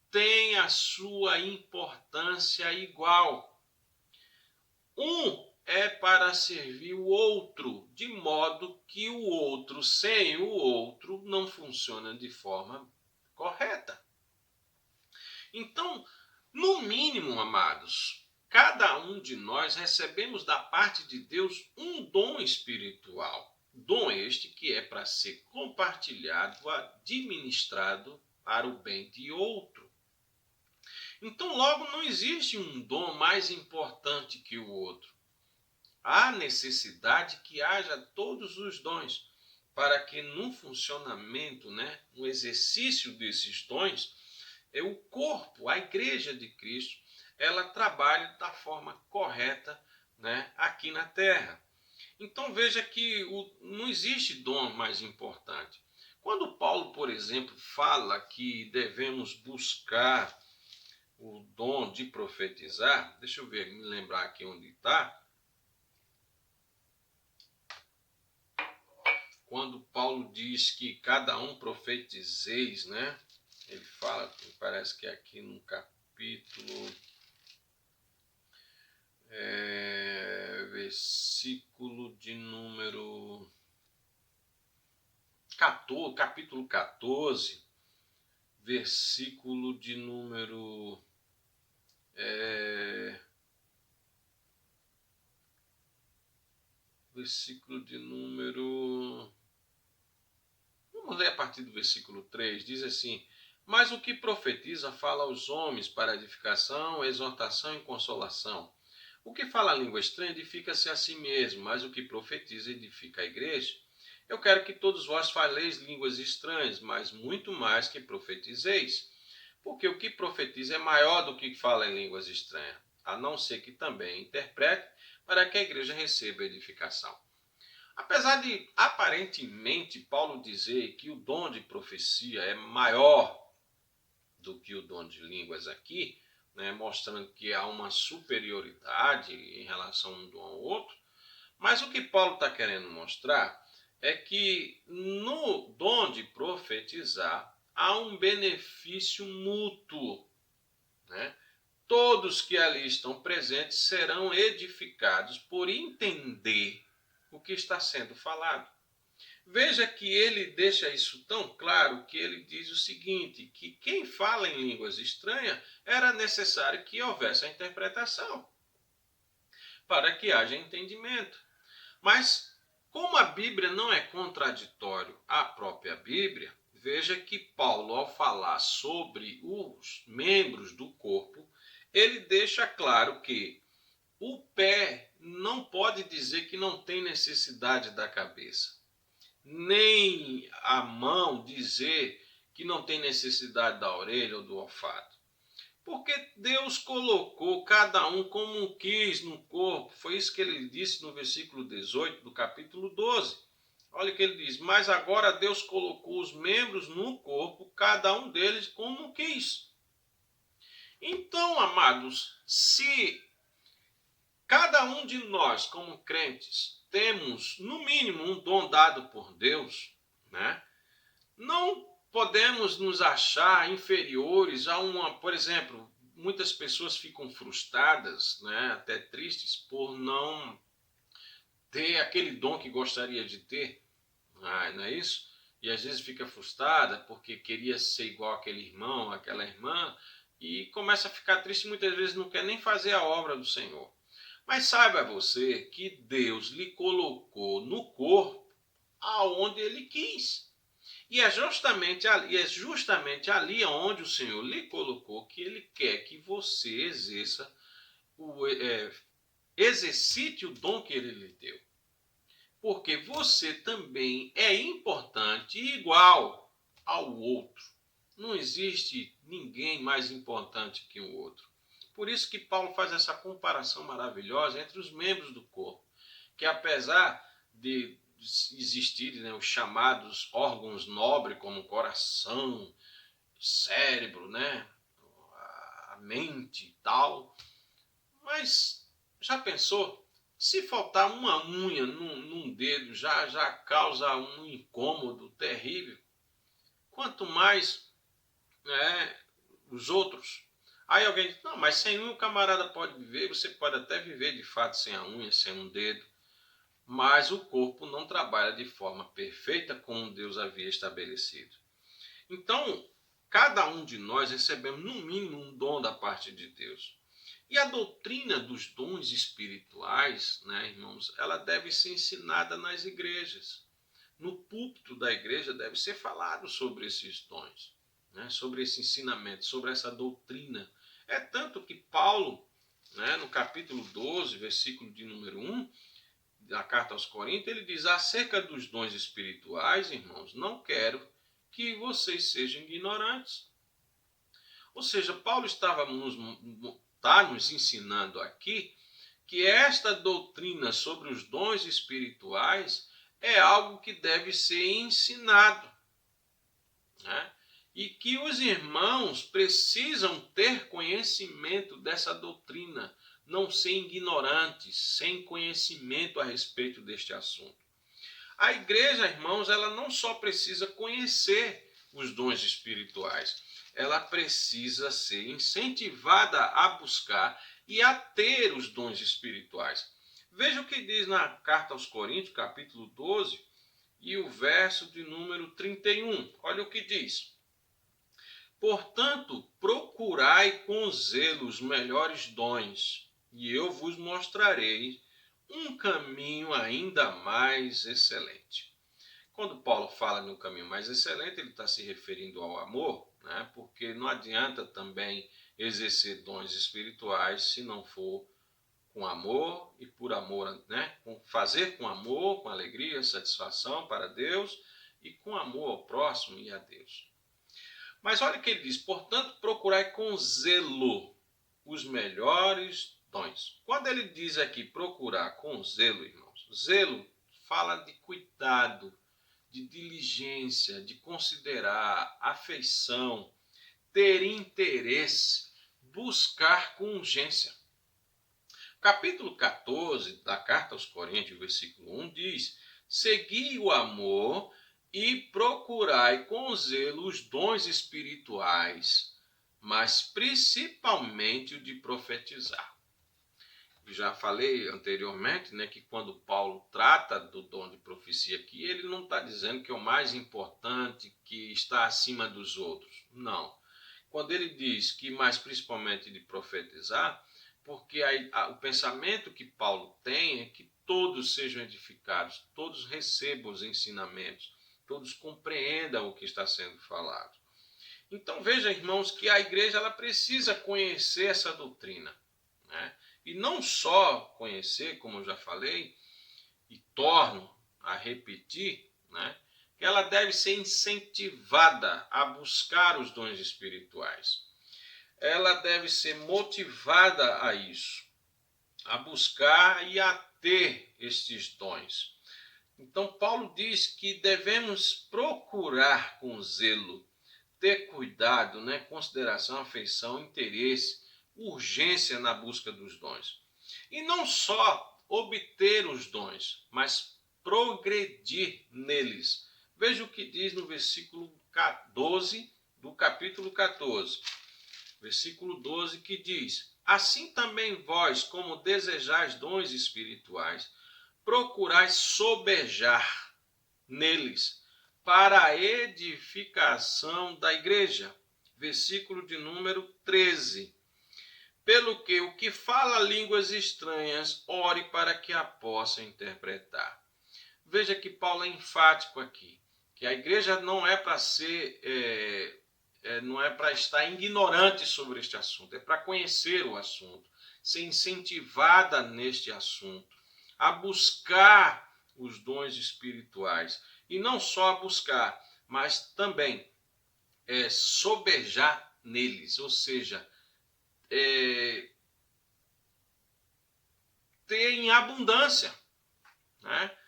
tem a sua importância igual. Um é para servir o outro, de modo que o outro, sem o outro, não funciona de forma correta. Então, no mínimo, amados, cada um de nós recebemos da parte de Deus um dom espiritual. Dom este que é para ser compartilhado, administrado para o bem de outro. Então, logo, não existe um dom mais importante que o outro. Há necessidade que haja todos os dons, para que no funcionamento, no exercício desses dons, o corpo, a igreja de Cristo, ela trabalhe da forma correta, né, aqui na terra. Então veja que não existe dom mais importante. Quando Paulo, por exemplo, fala que devemos buscar o dom de profetizar, deixa eu ver, me lembrar aqui onde está. Quando Paulo diz que cada um profetizeis, né? Ele fala, parece que é aqui no capítulo, versículo de número 14, capítulo 14, versículo de número vamos ler a partir do versículo 3, diz assim: mas o que profetiza fala aos homens para edificação, exortação e consolação. O que fala a língua estranha edifica-se a si mesmo, mas o que profetiza edifica a igreja. Eu quero que todos vós faleis línguas estranhas, mas muito mais que profetizeis. Porque o que profetiza é maior do que fala em línguas estranhas, a não ser que também interprete, para que a igreja receba edificação. Apesar de, aparentemente, Paulo dizer que o dom de profecia é maior do que o dom de línguas aqui, né, mostrando que há uma superioridade em relação um ao outro, mas o que Paulo está querendo mostrar é que no dom de profetizar há um benefício mútuo, né? Todos que ali estão presentes serão edificados por entender o que está sendo falado. Veja que ele deixa isso tão claro que ele diz o seguinte, que quem fala em línguas estranhas era necessário que houvesse a interpretação, para que haja entendimento. Mas, como a Bíblia não é contraditório à própria Bíblia, veja que Paulo, ao falar sobre os membros do corpo, ele deixa claro que o pé não pode dizer que não tem necessidade da cabeça, nem a mão dizer que não tem necessidade da orelha ou do olfato. Porque Deus colocou cada um como quis no corpo. Foi isso que ele disse no versículo 18 do capítulo 12. Olha o que ele diz: mas agora Deus colocou os membros no corpo, cada um deles como quis. Então, amados, se cada um de nós, como crentes, temos, no mínimo, um dom dado por Deus, né? Não podemos nos achar inferiores a uma, por exemplo, muitas pessoas ficam frustradas, né, até tristes por não ter aquele dom que gostaria de ter, não é isso? E às vezes fica frustrada porque queria ser igual aquele irmão, aquela irmã, e começa a ficar triste, muitas vezes não quer nem fazer a obra do Senhor. Mas saiba você que Deus lhe colocou no corpo aonde ele quis. E é justamente ali onde o Senhor lhe colocou que ele quer que você exercite o dom que ele lhe deu. Porque você também é importante e igual ao outro. Não existe ninguém mais importante que o outro. Por isso que Paulo faz essa comparação maravilhosa entre os membros do corpo, que apesar de existirem, né, os chamados órgãos nobres como coração, cérebro, né, a mente e tal, mas já pensou? Se faltar uma unha num dedo já causa um incômodo terrível. Quanto mais, né, os outros. Aí alguém diz: não, mas sem unha o camarada pode viver. Você pode até viver de fato sem a unha, sem um dedo. Mas o corpo não trabalha de forma perfeita como Deus havia estabelecido. Então, cada um de nós recebemos no mínimo um dom da parte de Deus. E a doutrina dos dons espirituais, né, irmãos, ela deve ser ensinada nas igrejas. No púlpito da igreja deve ser falado sobre esses dons, né, sobre esse ensinamento, sobre essa doutrina. É tanto que Paulo, né, no capítulo 12, versículo de número 1, da carta aos Coríntios, ele diz: acerca dos dons espirituais, irmãos, não quero que vocês sejam ignorantes. Ou seja, Paulo está nos ensinando aqui que esta doutrina sobre os dons espirituais é algo que deve ser ensinado, né? E que os irmãos precisam ter conhecimento dessa doutrina, não ser ignorantes, sem conhecimento a respeito deste assunto. A igreja, irmãos, ela não só precisa conhecer os dons espirituais, ela precisa ser incentivada a buscar e a ter os dons espirituais. Veja o que diz na carta aos Coríntios, capítulo 12, e o verso de número 31. Olha o que diz. Portanto, procurai com zelo os melhores dons, e eu vos mostrarei um caminho ainda mais excelente. Quando Paulo fala no caminho mais excelente, ele está se referindo ao amor, né? Porque não adianta também exercer dons espirituais se não for com amor e por amor, né? Fazer com amor, com alegria, satisfação para Deus e com amor ao próximo e a Deus. Mas olha o que ele diz, portanto, procurai com zelo os melhores dons. Quando ele diz aqui procurar com zelo, irmãos, zelo fala de cuidado, de diligência, de considerar, afeição, ter interesse, buscar com urgência. Capítulo 14 da Carta aos Coríntios, versículo 1 diz, segui o amor e procurai com zelo os dons espirituais, mas principalmente o de profetizar. Já falei anteriormente, né, que quando Paulo trata do dom de profecia aqui, ele não está dizendo que é o mais importante, que está acima dos outros. Não. Quando ele diz que mais principalmente de profetizar, porque o pensamento que Paulo tem é que todos sejam edificados, todos recebam os ensinamentos, todos compreendam o que está sendo falado. Então veja, irmãos, que a igreja ela precisa conhecer essa doutrina, né? E não só conhecer, como eu já falei, e torno a repetir, né? Que ela deve ser incentivada a buscar os dons espirituais. Ela deve ser motivada a isso, a buscar e a ter estes dons. Então, Paulo diz que devemos procurar com zelo, ter cuidado, né? Consideração, afeição, interesse, urgência na busca dos dons. E não só obter os dons, mas progredir neles. Veja o que diz no versículo 12 do capítulo 14. Versículo 12 que diz, assim também vós, como desejais dons espirituais, procurai sobejar neles para a edificação da igreja. Versículo de número 13. Pelo que o que fala línguas estranhas, ore para que a possa interpretar. Veja que Paulo é enfático aqui, que a igreja não é para ser, não é para estar ignorante sobre este assunto, é para conhecer o assunto, ser incentivada neste assunto, a buscar os dons espirituais. E não só a buscar, mas também sobejar neles, ou seja, ter em abundância, né?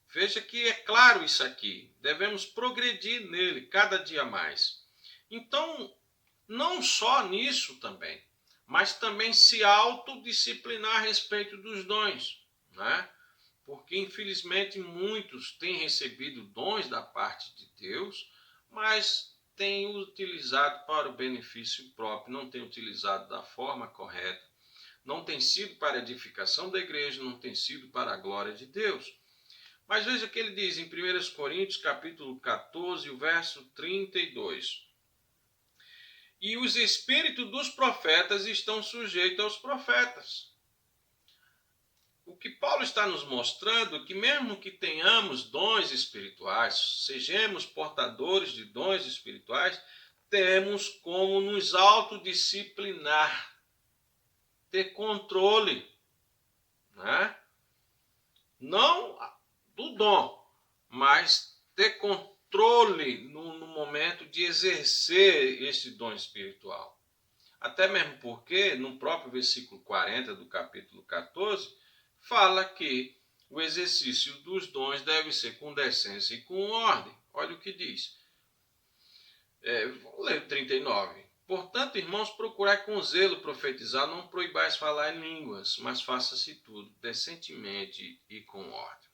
Veja que é claro isso aqui, devemos progredir nele cada dia mais. Então, não só nisso também, mas também se autodisciplinar a respeito dos dons, né? Porque infelizmente muitos têm recebido dons da parte de Deus, mas têm utilizado para o benefício próprio, não têm utilizado da forma correta, não tem sido para a edificação da igreja, não tem sido para a glória de Deus. Mas veja o que ele diz em 1 Coríntios, capítulo 14, o verso 32. E os espíritos dos profetas estão sujeitos aos profetas. O que Paulo está nos mostrando é que mesmo que tenhamos dons espirituais, sejamos portadores de dons espirituais, temos como nos autodisciplinar, ter controle, né? Não do dom, mas ter controle no momento de exercer esse dom espiritual. Até mesmo porque, no próprio versículo 40 do capítulo 14, fala que o exercício dos dons deve ser com decência e com ordem. Olha o que diz. Vou ler o 39. Portanto, irmãos, procurai com zelo profetizar, não proibais falar em línguas, mas faça-se tudo decentemente e com ordem.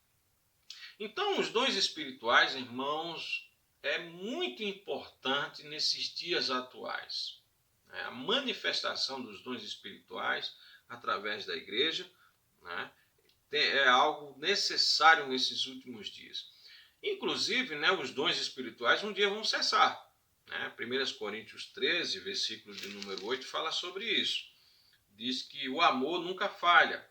Então, os dons espirituais, irmãos, é muito importante nesses dias atuais. A manifestação dos dons espirituais através da igreja, né, é algo necessário nesses últimos dias. Inclusive, os dons espirituais um dia vão cessar. 1 Coríntios 13, versículo de número 8, fala sobre isso. Diz que o amor nunca falha,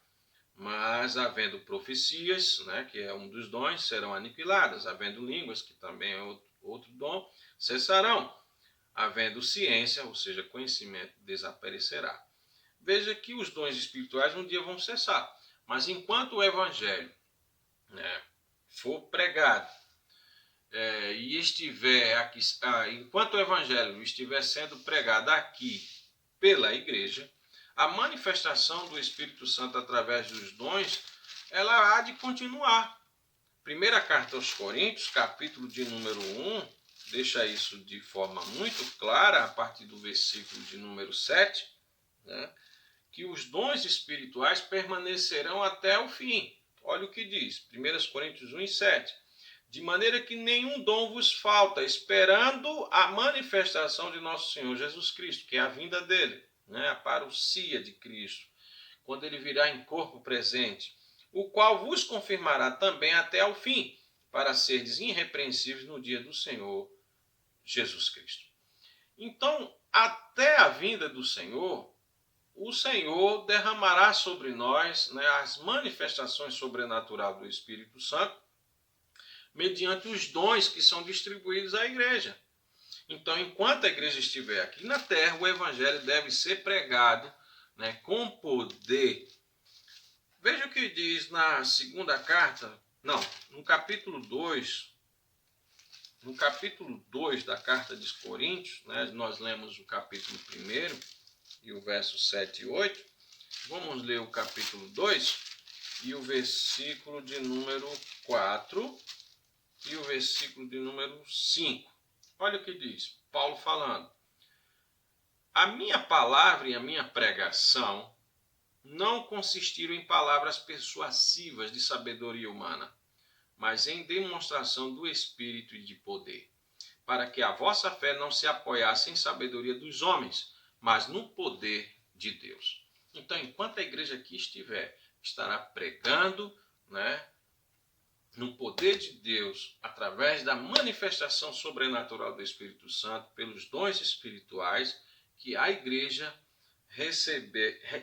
mas havendo profecias, que é um dos dons, serão aniquiladas. Havendo línguas, que também é outro dom, cessarão. Havendo ciência, ou seja, conhecimento, desaparecerá. Veja que os dons espirituais um dia vão cessar, mas enquanto o evangelho for pregado, e estiver aqui, enquanto o evangelho estiver sendo pregado aqui pela igreja, a manifestação do Espírito Santo através dos dons, ela há de continuar. Primeira carta aos Coríntios, capítulo de número 1, deixa isso de forma muito clara, a partir do versículo de número 7, que os dons espirituais permanecerão até o fim. Olha o que diz, 1 Coríntios 1 e 7. De maneira que nenhum dom vos falta, esperando a manifestação de nosso Senhor Jesus Cristo, que é a vinda dele, a parousia de Cristo, quando ele virá em corpo presente, o qual vos confirmará também até ao fim, para seres irrepreensíveis no dia do Senhor Jesus Cristo. Então, até a vinda do Senhor, o Senhor derramará sobre nós as manifestações sobrenaturais do Espírito Santo, mediante os dons que são distribuídos à igreja. Então, enquanto a igreja estiver aqui na terra, o evangelho deve ser pregado com poder. Veja o que diz na segunda carta, no capítulo 2, no capítulo 2 da carta de Coríntios, nós lemos o capítulo 1 e o verso 7 e 8. Vamos ler o capítulo 2 e o versículo de número 4 e o versículo de número 5. Olha o que diz, Paulo falando. A minha palavra e a minha pregação não consistiram em palavras persuasivas de sabedoria humana, mas em demonstração do Espírito e de poder, para que a vossa fé não se apoiasse em sabedoria dos homens, mas no poder de Deus. Então, enquanto a igreja aqui estiver, estará pregando, no poder de Deus, através da manifestação sobrenatural do Espírito Santo, pelos dons espirituais que a igreja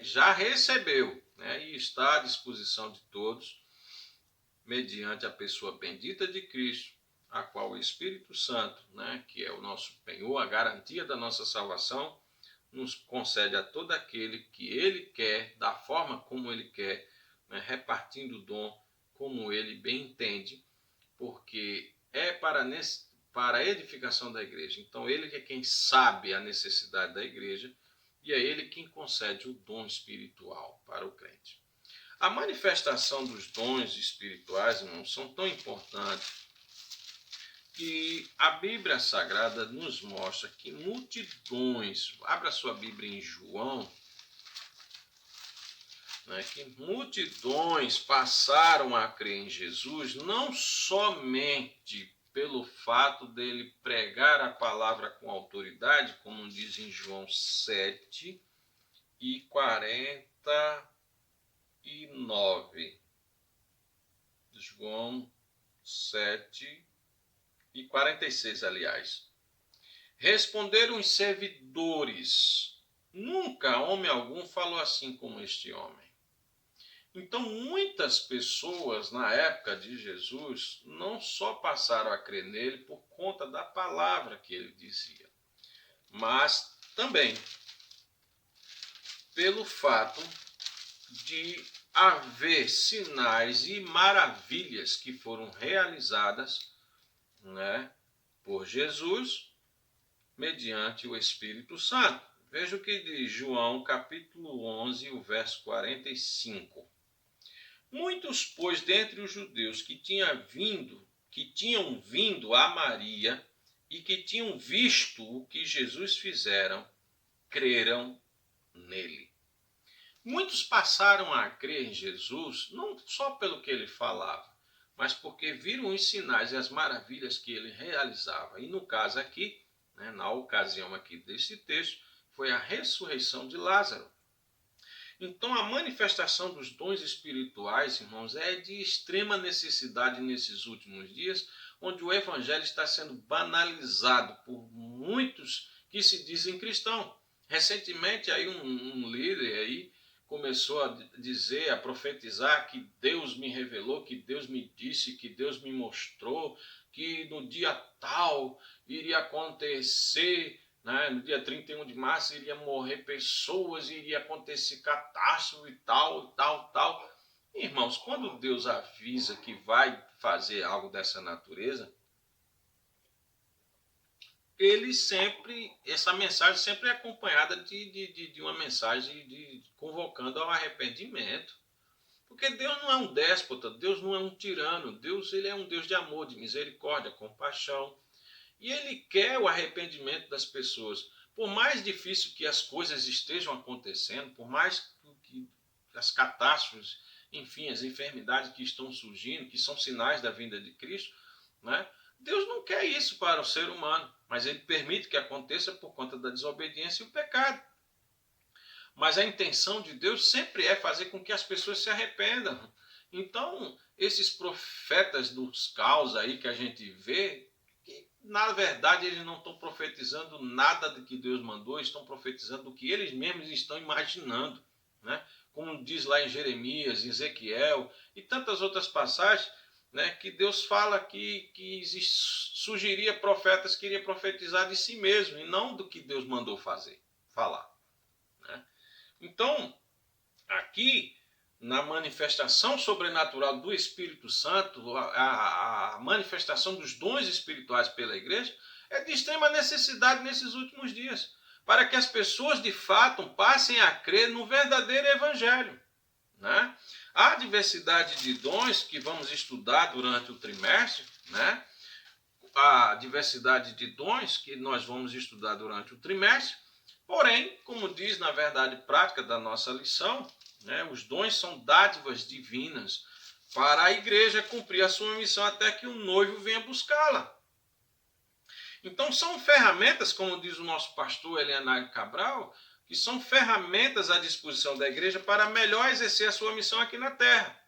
já recebeu, e está à disposição de todos, mediante a pessoa bendita de Cristo, a qual o Espírito Santo, que é o nosso penhor, a garantia da nossa salvação, nos concede a todo aquele que ele quer, da forma como ele quer, repartindo o dom como ele bem entende, porque é para a edificação da igreja. Então, ele é quem sabe a necessidade da igreja e é ele quem concede o dom espiritual para o crente. A manifestação dos dons espirituais, irmãos, são tão importantes que a Bíblia Sagrada nos mostra que multidões, abra sua Bíblia em João, que multidões passaram a crer em Jesus, não somente pelo fato dele pregar a palavra com autoridade, como diz em João 7 e 49. João 7 e 46, aliás. Responderam os servidores: nunca homem algum falou assim como este homem. Então, muitas pessoas na época de Jesus não só passaram a crer nele por conta da palavra que ele dizia, mas também pelo fato de haver sinais e maravilhas que foram realizadas por Jesus mediante o Espírito Santo. Veja o que diz João, capítulo 11, o verso 45. Muitos, pois, dentre os judeus que tinham vindo a Maria e que tinham visto o que Jesus fizeram, creram nele. Muitos passaram a crer em Jesus, não só pelo que ele falava, mas porque viram os sinais e as maravilhas que ele realizava. E no caso aqui, na ocasião aqui desse texto, foi a ressurreição de Lázaro. Então, a manifestação dos dons espirituais, irmãos, é de extrema necessidade nesses últimos dias, onde o evangelho está sendo banalizado por muitos que se dizem cristãos. Recentemente, aí um líder aí começou a dizer, a profetizar que Deus me revelou, que Deus me disse, que Deus me mostrou, que no dia tal iria acontecer, no dia 31 de março iria morrer pessoas, iria acontecer catástrofe e tal, tal, tal. Irmãos, quando Deus avisa que vai fazer algo dessa natureza, essa mensagem sempre é acompanhada de uma mensagem convocando ao arrependimento. Porque Deus não é um déspota, Deus não é um tirano, Deus ele é um Deus de amor, de misericórdia, compaixão. E ele quer o arrependimento das pessoas. Por mais difícil que as coisas estejam acontecendo, por mais que as catástrofes, enfim, as enfermidades que estão surgindo, que são sinais da vinda de Cristo, né? Deus não quer isso para o ser humano, mas ele permite que aconteça por conta da desobediência e o pecado. Mas a intenção de Deus sempre é fazer com que as pessoas se arrependam. Então, esses profetas dos caos aí que a gente vê, que na verdade eles não estão profetizando nada do que Deus mandou, estão profetizando o que eles mesmos estão imaginando, né? Como diz lá em Jeremias, em Ezequiel e tantas outras passagens, né, que Deus fala que surgiria profetas que iriam profetizar de si mesmo e não do que Deus mandou falar. Né? Então, aqui, na manifestação sobrenatural do Espírito Santo, a manifestação dos dons espirituais pela igreja, é de extrema necessidade nesses últimos dias, para que as pessoas de fato passem a crer no verdadeiro evangelho. Né? Há diversidade de dons que vamos estudar durante o trimestre, né? A diversidade de dons que nós vamos estudar durante o trimestre, porém, como diz na verdade prática da nossa lição, né, os dons são dádivas divinas para a igreja cumprir a sua missão até que o noivo venha buscá-la. Então são ferramentas, como diz o nosso pastor Elianário Cabral, que são ferramentas à disposição da igreja para melhor exercer a sua missão aqui na terra.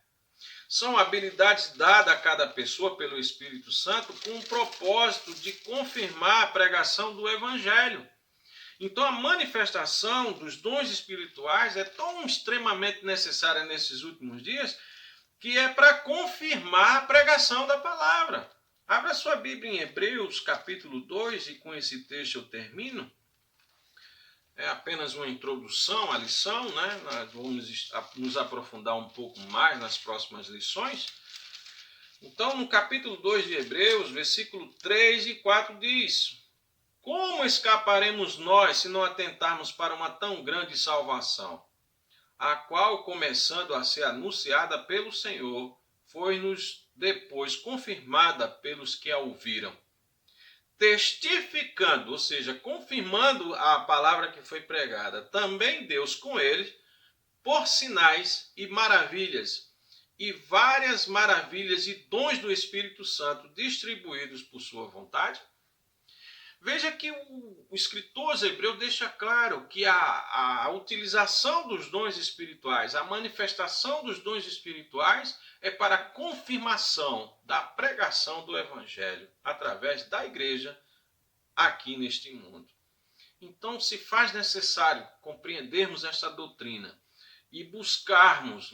São habilidades dadas a cada pessoa pelo Espírito Santo com o propósito de confirmar a pregação do Evangelho. Então a manifestação dos dons espirituais é tão extremamente necessária nesses últimos dias que é para confirmar a pregação da palavra. Abra sua Bíblia em Hebreus capítulo 2 e com esse texto eu termino. É apenas uma introdução à lição, né? Nós vamos nos aprofundar um pouco mais nas próximas lições. Então, no capítulo 2 de Hebreus, versículo 3 e 4 diz: Como escaparemos nós se não atentarmos para uma tão grande salvação, a qual, começando a ser anunciada pelo Senhor, foi-nos depois confirmada pelos que a ouviram? Testificando, ou seja, confirmando a palavra que foi pregada, também Deus com eles, por sinais e maravilhas, e várias maravilhas e dons do Espírito Santo distribuídos por sua vontade. Veja que o escritor aos Hebreus deixa claro que a utilização dos dons espirituais, a manifestação dos dons espirituais é para a confirmação da pregação do Evangelho através da igreja aqui neste mundo. Então se faz necessário compreendermos esta doutrina e buscarmos,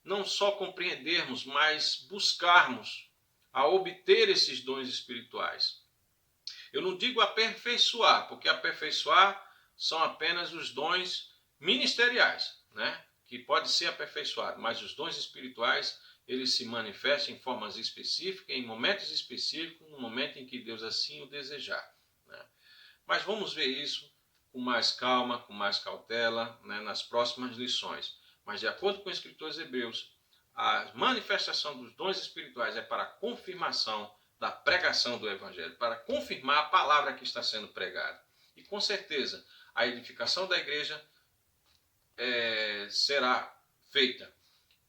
não só compreendermos, mas buscarmos a obter esses dons espirituais. Eu não digo aperfeiçoar, porque aperfeiçoar são apenas os dons ministeriais, que pode ser aperfeiçoado, mas os dons espirituais, eles se manifestam em formas específicas, em momentos específicos, no momento em que Deus assim o desejar. Mas vamos ver isso com mais calma, com mais cautela, né, nas próximas lições. Mas de acordo com os escritores hebreus, a manifestação dos dons espirituais é para a confirmação da pregação do Evangelho, para confirmar a palavra que está sendo pregada. E com certeza, a edificação da igreja será feita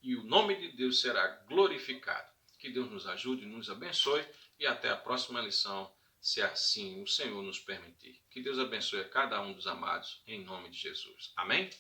e o nome de Deus será glorificado. Que Deus nos ajude, nos abençoe e até a próxima lição, se assim o Senhor nos permitir. Que Deus abençoe a cada um dos amados, em nome de Jesus. Amém?